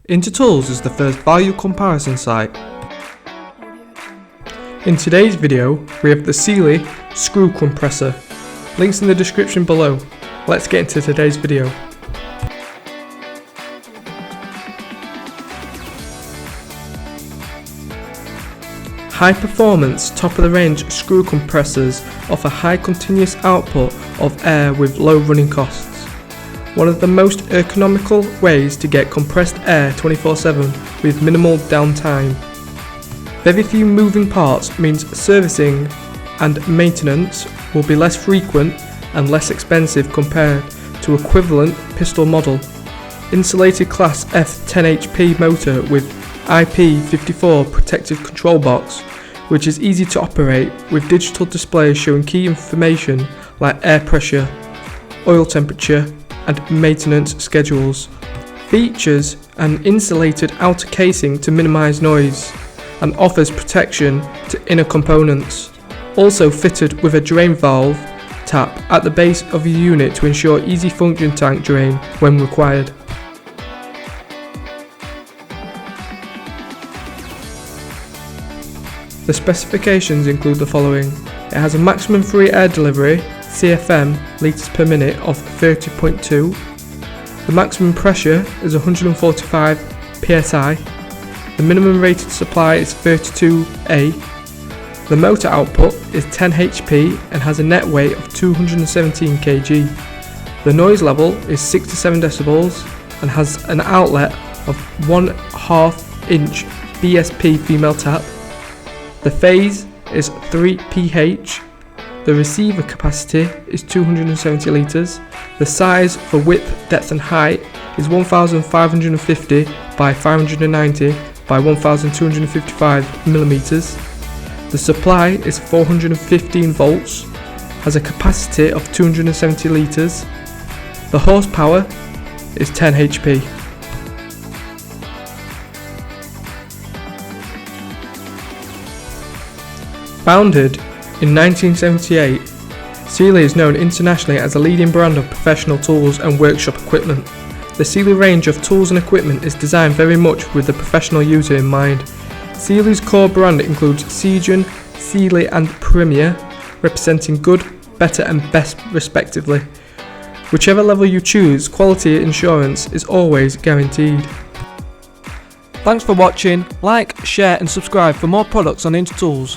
Tools is the first value comparison site. In today's video, we have the Sealey screw compressor. Links in the description below. Let's get into today's video. High performance, top of the range screw compressors offer high continuous output of air with low running costs. One of the most economical ways to get compressed air 24/7 with minimal downtime. Very few moving parts means servicing and maintenance will be less frequent and less expensive compared to equivalent pistol model. Insulated Class F 10HP motor with IP54 protective control box, which is easy to operate with digital displays showing key information like air pressure, oil temperature and maintenance schedules. Features an insulated outer casing to minimize noise and offers protection to inner components. Also fitted with a drain valve tap at the base of the unit to ensure easy function tank drain when required. The specifications include the following. It has a maximum free air delivery, CFM, litres per minute of 30.2. The maximum pressure is 145 psi. The minimum rated supply is 32A. The motor output is 10 HP and has a net weight of 217 kg. The noise level is 6 to 7 decibels and has an outlet of 1/2 inch BSP female tap. The phase is 3PH. The receiver capacity is 270 litres. The size for width, depth and height is 1550 by 590 by 1255 millimeters. The supply is 415 volts, has a capacity of 270 litres. The horsepower is 10 HP. Founded in 1978, Sealey is known internationally as a leading brand of professional tools and workshop equipment. The Sealey range of tools and equipment is designed very much with the professional user in mind. Sealey's core brand includes Seagen, Sealey and Premier, representing good, better and best respectively. Whichever level you choose, quality assurance is always guaranteed. Thanks for watching. Like, share and subscribe for more products on Tools.